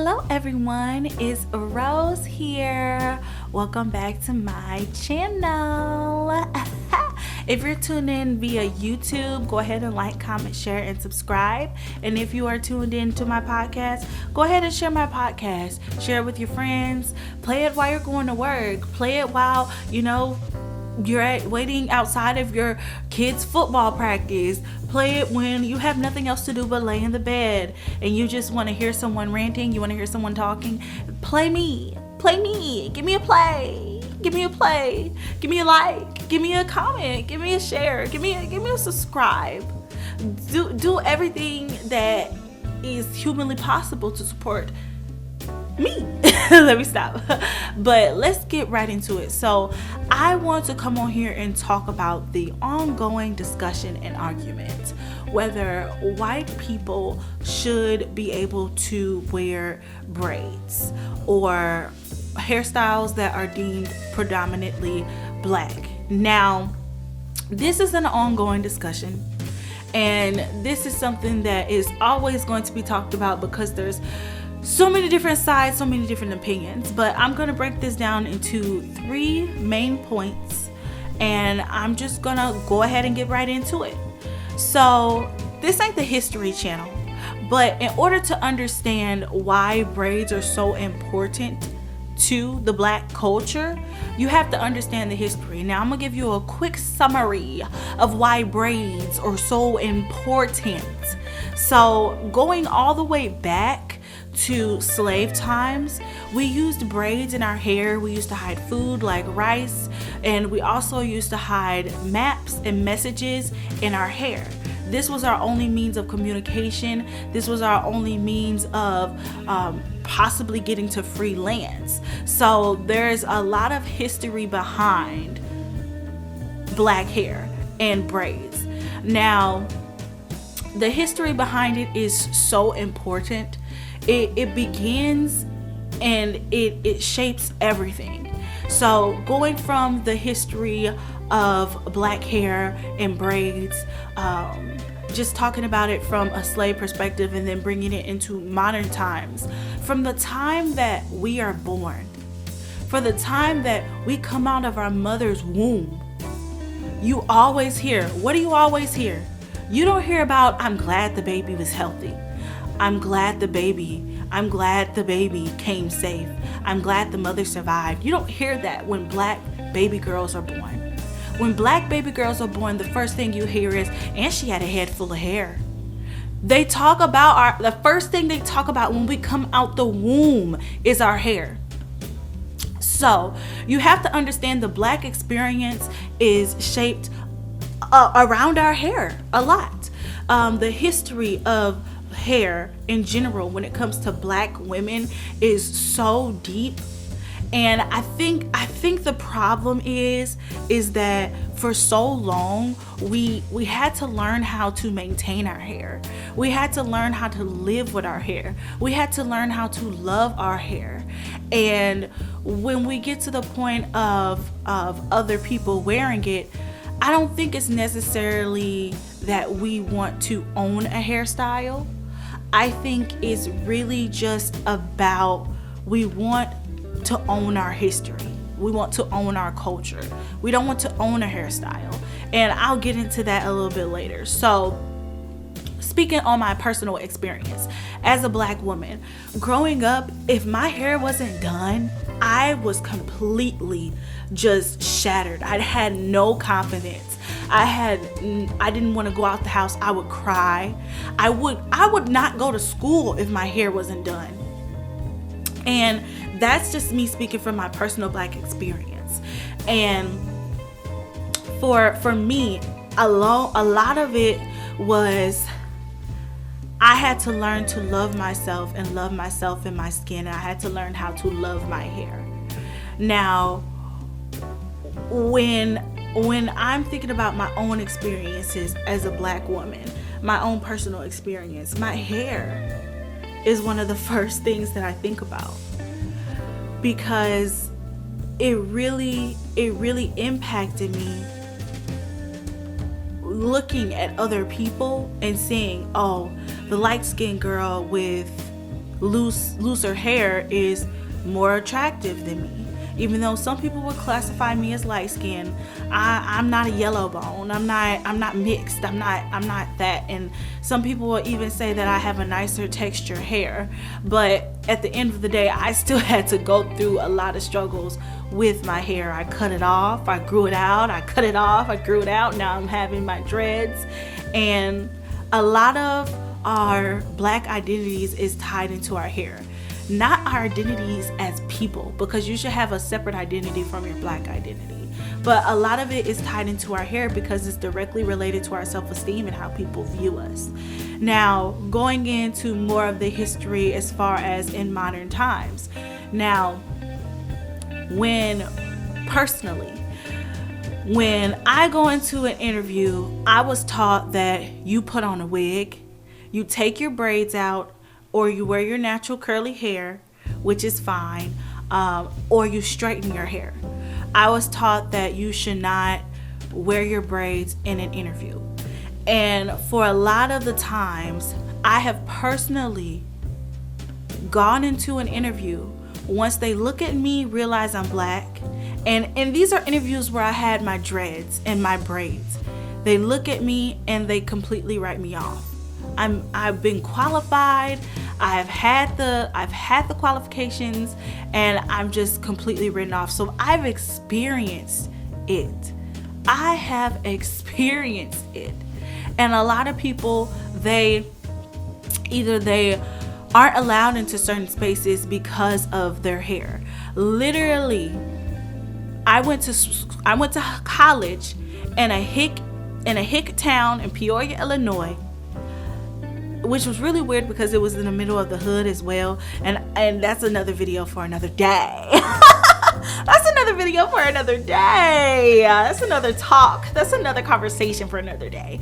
Hello everyone, it's Rosze here. Welcome back to my channel. If you're tuned in via YouTube, go ahead and like, comment, share, and subscribe. And if you are tuned in to my podcast, go ahead and share my podcast. Share it with your friends. Play it while you're going to work. Play it while, you're waiting outside of your kids' football practice. Play it when you have nothing else to do but lay in the bed and you just want to hear someone ranting, you want to hear someone talking. Play me. Give me a play. Give me a play. Give me a like. Give me a comment. Give me a share. Give me a subscribe. Do everything that is humanly possible to support me. Let me stop. But let's get right into it. So I want to come on here and talk about the ongoing discussion and argument whether white people should be able to wear braids or hairstyles that are deemed predominantly black. Now, this is an ongoing discussion, and this is something that is always going to be talked about because there's so many different sides, so many different opinions. But I'm going to break this down into 3 main points, and I'm just going to go ahead and get right into it. So this ain't the history channel, but in order to understand why braids are so important to the black culture, you have to understand the history. Now I'm gonna give you a quick summary of why braids are so important. So going all the way back to slave times, we used braids in our hair. We used to hide food like rice, and we also used to hide maps and messages in our hair. This was our only means of communication. This was our only means of possibly getting to free lands. So there's a lot of history behind black hair and braids. Now, the history behind it is so important. It begins and it shapes everything. So going from the history of black hair and braids, just talking about it from a slave perspective and then bringing it into modern times, from the time that we are born, for the time that we come out of our mother's womb, you always hear, what do you always hear? You don't hear about, I'm glad the baby was healthy. I'm glad the baby came safe. I'm glad the mother survived. You don't hear that when black baby girls are born. When black baby girls are born, the first thing you hear is, and she had a head full of hair. They talk about the first thing they talk about when we come out the womb is our hair. So you have to understand the black experience is shaped around our hair a lot. The history of hair in general when it comes to black women is so deep, and I think the problem is that for so long we had to learn how to maintain our hair. We had to learn how to live with our hair. We had to learn how to love our hair. And when we get to the point of other people wearing it, I don't think it's necessarily that we want to own a hairstyle. I think it's really just about we want to own our history. We want to own our culture. We don't want to own a hairstyle. And I'll get into that a little bit later. So, speaking on my personal experience as a black woman, growing up, if my hair wasn't done, I was completely just shattered. I had no confidence. I didn't want to go out the house. I would cry. I would not go to school if my hair wasn't done. And that's just me speaking from my personal black experience. And for me, a lot of it was I had to learn to love myself and love myself in my skin. And I had to learn how to love my hair. Now, when I'm thinking about my own experiences as a black woman, my own personal experience, my hair is one of the first things that I think about, because it really impacted me looking at other people and seeing, oh, the light-skinned girl with looser hair is more attractive than me. Even though some people would classify me as light skinned, I'm not a yellow bone. I'm not mixed. I'm not that. And some people will even say that I have a nicer texture hair. But at the end of the day, I still had to go through a lot of struggles with my hair. I cut it off, I grew it out, I cut it off, I grew it out. Now I'm having my dreads. And a lot of our Black identities is tied into our hair. Not our identities as people, because you should have a separate identity from your Black identity. But a lot of it is tied into our hair because it's directly related to our self-esteem and how people view us. Now, going into more of the history as far as in modern times. Now, when I go into an interview, I was taught that you put on a wig, you take your braids out, or you wear your natural curly hair, which is fine, or you straighten your hair. I was taught that you should not wear your braids in an interview. And for a lot of the times, I have personally gone into an interview, once they look at me, realize I'm Black, and these are interviews where I had my dreads and my braids. They look at me and they completely write me off. I've been qualified. I've had the qualifications, and I'm just completely written off. So I've experienced it. I have experienced it. And a lot of people, they aren't allowed into certain spaces because of their hair. Literally, I went to college in a hick town in Peoria, Illinois, which was really weird because it was in the middle of the hood as well. And that's another video for another day. That's another video for another day. That's another talk. That's another conversation for another day.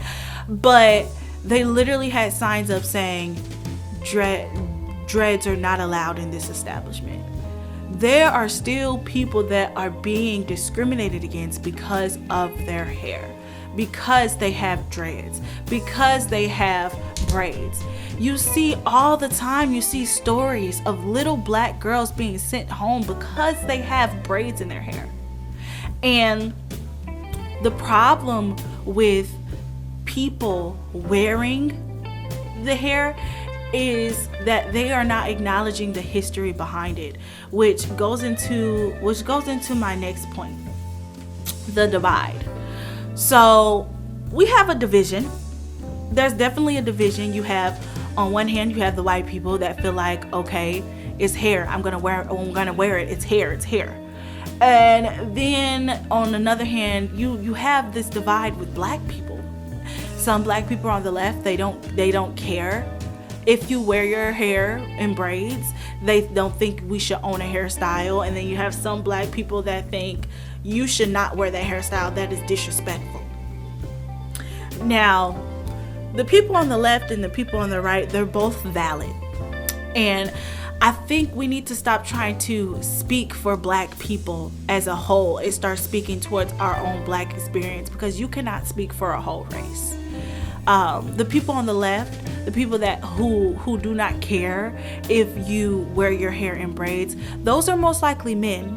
But they literally had signs up saying dreads are not allowed in this establishment. There are still people that are being discriminated against because of their hair, because they have dreads, because they have braids. You see all the time, you see stories of little Black girls being sent home because they have braids in their hair. And the problem with people wearing the hair is that they are not acknowledging the history behind it, which goes into my next point, the divide. So we have a division. There's definitely a division. You have, on one hand, you have the white people that feel like, okay, it's hair. I'm gonna wear it. It's hair. And then on another hand, you have this divide with Black people. Some Black people on the left, they don't care if you wear your hair in braids. They don't think we should own a hairstyle. And then you have some Black people that think you should not wear that hairstyle. That is disrespectful. Now, the people on the left and the people on the right, they're both valid. And I think we need to stop trying to speak for Black people as a whole and start speaking towards our own Black experience, because you cannot speak for a whole race. The people on the left, the people who do not care if you wear your hair in braids, those are most likely men.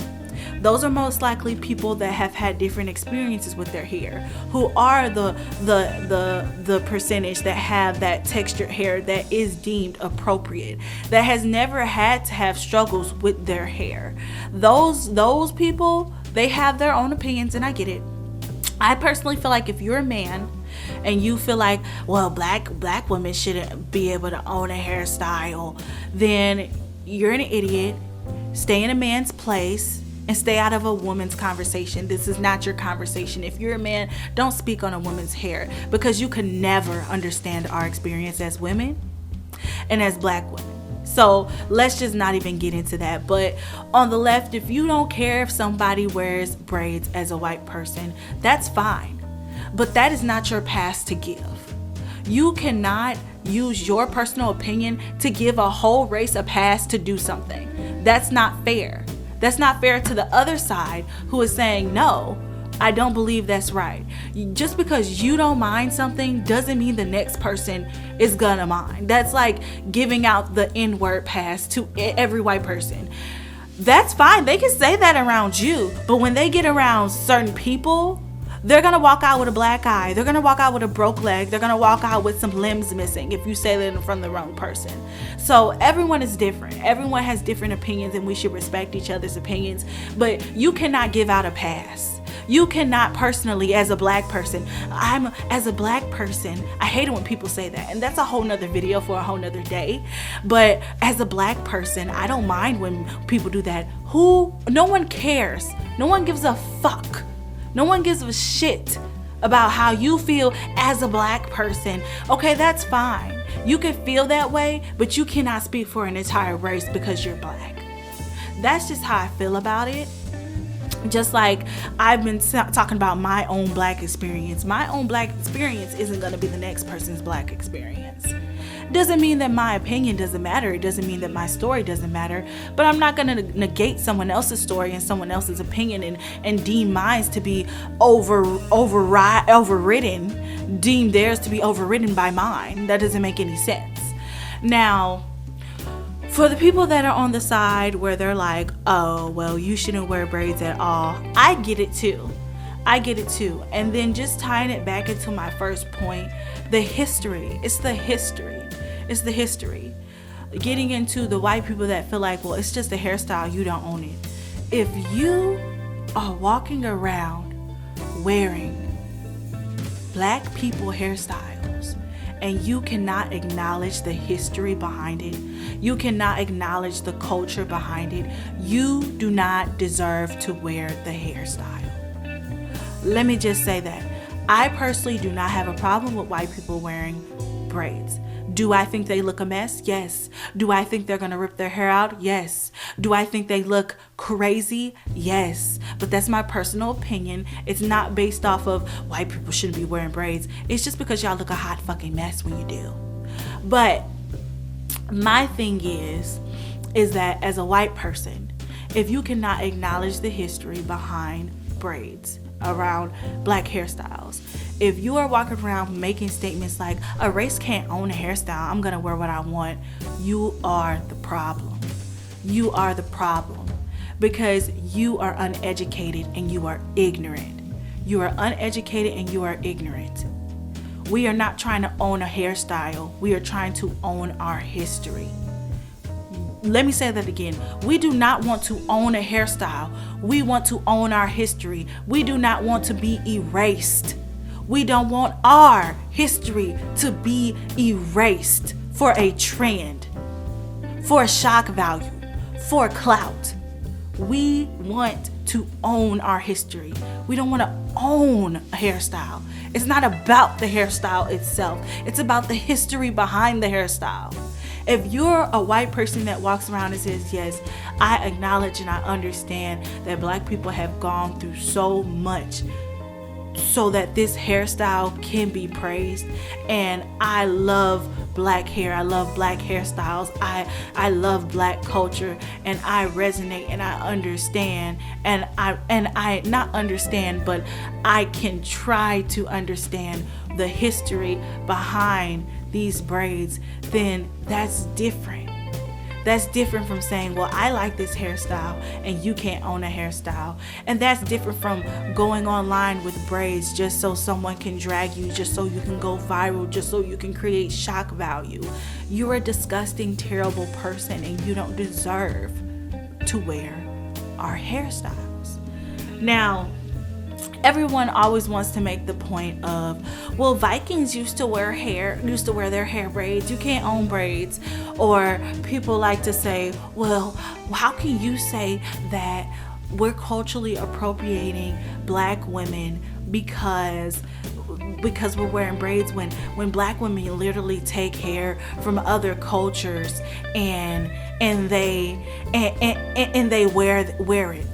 Those are most likely people that have had different experiences with their hair, who are the percentage that have that textured hair that is deemed appropriate, that has never had to have struggles with their hair. Those people, they have their own opinions, and I get it. I personally feel like if you're a man and you feel like, well, black women shouldn't be able to own a hairstyle, then you're an idiot. Stay in a man's place and stay out of a woman's conversation. This is not your conversation. If you're a man, don't speak on a woman's hair, because you can never understand our experience as women and as Black women. So let's just not even get into that. But on the left, if you don't care if somebody wears braids as a white person, that's fine. But that is not your pass to give. You cannot use your personal opinion to give a whole race a pass to do something. That's not fair. That's not fair to the other side, who is saying, no, I don't believe that's right. Just because you don't mind something doesn't mean the next person is gonna mind. That's like giving out the N-word pass to every white person. That's fine. They can say that around you, but when they get around certain people, they're gonna walk out with a black eye. They're gonna walk out with a broke leg. They're gonna walk out with some limbs missing if you say that in front of the wrong person. So everyone is different. Everyone has different opinions, and we should respect each other's opinions. But you cannot give out a pass. You cannot personally, as a black person, as a black person, I hate it when people say that. And that's a whole nother video for a whole nother day. But as a black person, I don't mind when people do that. No one cares. No one gives a fuck. No one gives a shit about how you feel as a black person. Okay, that's fine. You can feel that way, but you cannot speak for an entire race because you're black. That's just how I feel about it. Just like I've been talking about my own black experience. My own black experience isn't going to be the next person's black experience. Doesn't mean that my opinion doesn't matter. It doesn't mean that my story doesn't matter. But I'm not going to negate someone else's story and someone else's opinion and deem mine to be overridden, deem theirs to be overridden by mine. That doesn't make any sense. Now, for the people that are on the side where they're like, oh, well, you shouldn't wear braids at all, I get it too. And then just tying it back into my first point, the history. It's the history. Getting into the white people that feel like, well, it's just a hairstyle, you don't own it. If you are walking around wearing black people hairstyles and you cannot acknowledge the history behind it, you cannot acknowledge the culture behind it, you do not deserve to wear the hairstyle. Let me just say that. I personally do not have a problem with white people wearing braids. Do I think they look a mess? Yes. Do I think they're going to rip their hair out? Yes. Do I think they look crazy? Yes. But that's my personal opinion. It's not based off of white people shouldn't be wearing braids. It's just because y'all look a hot fucking mess when you do. But my thing is that as a white person, if you cannot acknowledge the history behind braids around black hairstyles, if you are walking around making statements like a race can't own a hairstyle, I'm gonna wear what I want, you are the problem. You are the problem because you are uneducated and you are ignorant. You are uneducated and you are ignorant. We are not trying to own a hairstyle. We are trying to own our history. Let me say that again. We do not want to own a hairstyle. We want to own our history. We do not want to be erased. We don't want our history to be erased for a trend, for a shock value, for clout. We want to own our history. We don't want to own a hairstyle. It's not about the hairstyle itself. It's about the history behind the hairstyle. If you're a white person that walks around and says, yes, I acknowledge and I understand that black people have gone through so much so that this hairstyle can be praised, and I love black hair, I love black hairstyles, I love black culture, and I resonate and I understand, and I not understand, but I can try to understand the history behind these braids, then that's different. That's different from saying, well, I like this hairstyle and you can't own a hairstyle. And that's different from going online with braids just so someone can drag you, just so you can go viral, just so you can create shock value. You're a disgusting, terrible person and you don't deserve to wear our hairstyles. Now, everyone always wants to make the point of, well, Vikings used to wear their hair braids. You can't own braids. Or people like to say, well, how can you say that we're culturally appropriating black women because we're wearing braids when black women literally take hair from other cultures and they wear it.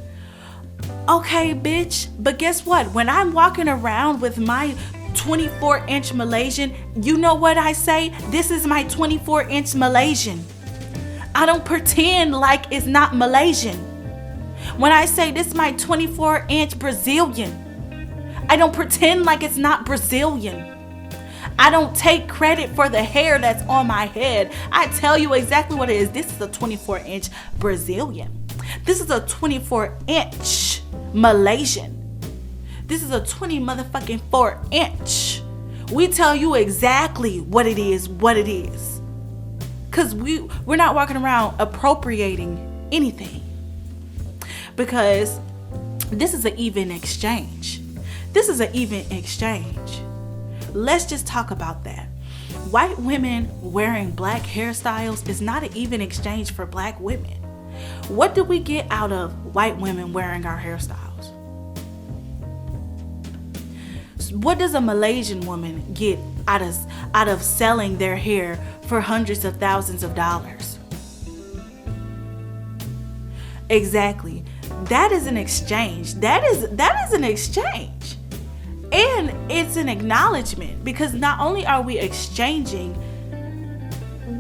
Okay, bitch, but guess what? When I'm walking around with my 24-inch Malaysian, you know what I say? This is my 24-inch Malaysian. I don't pretend like it's not Malaysian. When I say this is my 24-inch Brazilian, I don't pretend like it's not Brazilian. I don't take credit for the hair that's on my head. I tell you exactly what it is. This is a 24-inch Brazilian. This is a 24-inch Malaysian. This is a 20 motherfucking 4-inch. We tell you exactly what it is. Because we're not walking around appropriating anything. Because this is an even exchange. Let's just talk about that. White women wearing black hairstyles is not an even exchange for black women. What do we get out of white women wearing our hairstyles? What does a Malaysian woman get out of selling their hair for hundreds of thousands of dollars? Exactly. That is an exchange. That is an exchange. And it's an acknowledgement, because not only are we exchanging,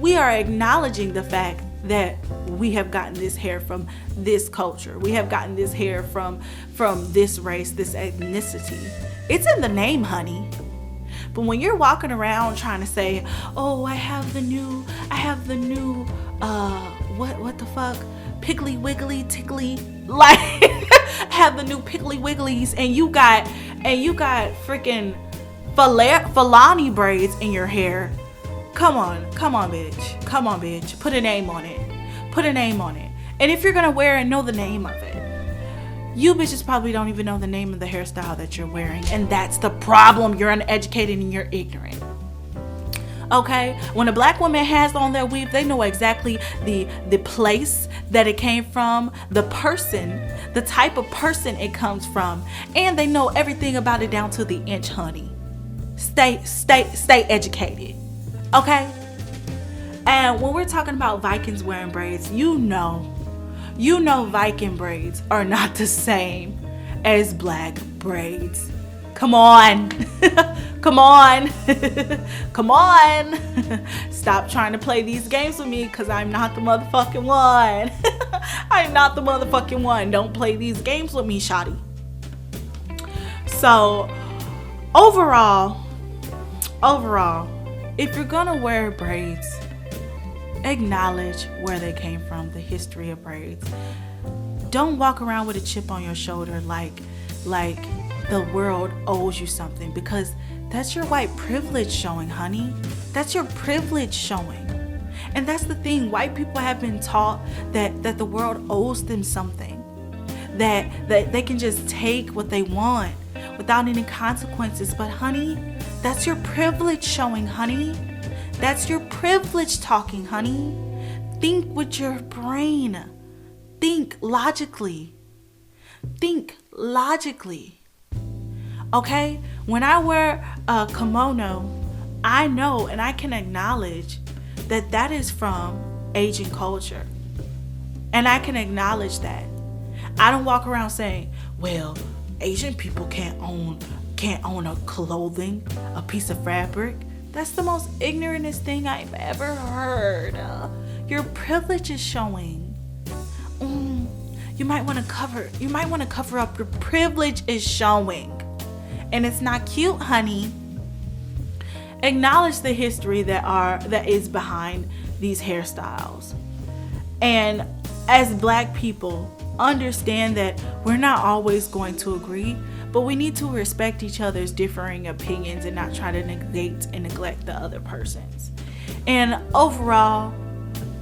we are acknowledging the fact that we have gotten this hair from this culture. We have gotten this hair from this race, this ethnicity. It's in the name, honey. But when you're walking around trying to say, oh, I have the new, what the fuck? Piggly wiggly tickly, like have the new piggly wigglies, and you got freaking Falani braids in your hair. Come on, bitch. Put a name on it. And if you're gonna wear it, know the name of it. You bitches probably don't even know the name of the hairstyle that you're wearing, and that's the problem. You're uneducated and you're ignorant. Okay, when a black woman has on their weave, they know exactly the place that it came from, the person, the type of person it comes from, and they know everything about it down to the inch, honey. Stay educated. Okay? And when we're talking about Vikings wearing braids, you know Viking braids are not the same as black braids. Come on. Come on. Stop trying to play these games with me, because I'm not the motherfucking one. I'm not the motherfucking one. Don't play these games with me, shawty. So, overall, if you're gonna wear braids, acknowledge where they came from, the history of braids. Don't walk around with a chip on your shoulder like the world owes you something, because that's your white privilege showing, honey. That's your privilege showing. And that's the thing. White people have been taught that the world owes them something. That they can just take what they want without any consequences. But honey, that's your privilege showing, honey. That's your privilege talking, honey. Think with your brain. Think logically. Okay? When I wear a kimono, I know and I can acknowledge that is from Asian culture. And I can acknowledge that. I don't walk around saying, well, Asian people can't own a clothing, a piece of fabric. That's the most ignorantest thing I've ever heard. Your privilege is showing. You might want to cover up. Your privilege is showing. And it's not cute, honey. Acknowledge the history that is behind these hairstyles. And as black people, understand that we're not always going to agree, but we need to respect each other's differing opinions and not try to negate and neglect the other person's. And overall,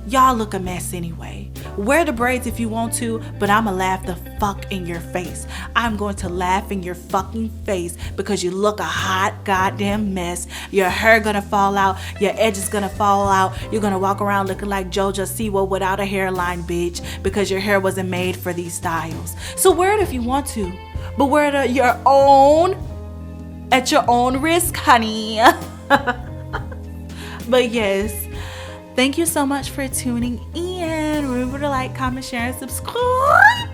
y'all look a mess anyway. Wear the braids if you want to, but I'ma laugh the fuck in your face. I'm going to laugh in your fucking face because you look a hot goddamn mess. Your hair gonna fall out. Your edges gonna fall out. You're gonna walk around looking like JoJo Siwa without a hairline, bitch, because your hair wasn't made for these styles. So wear it if you want to, but wear it at your own risk, honey. But yes, thank you so much for tuning in. Remember to like, comment, share, and subscribe.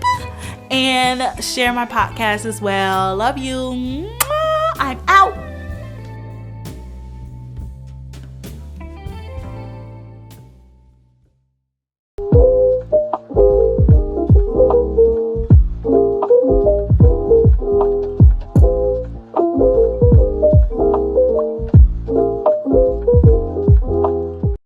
And share my podcast as well. Love you. I'm out.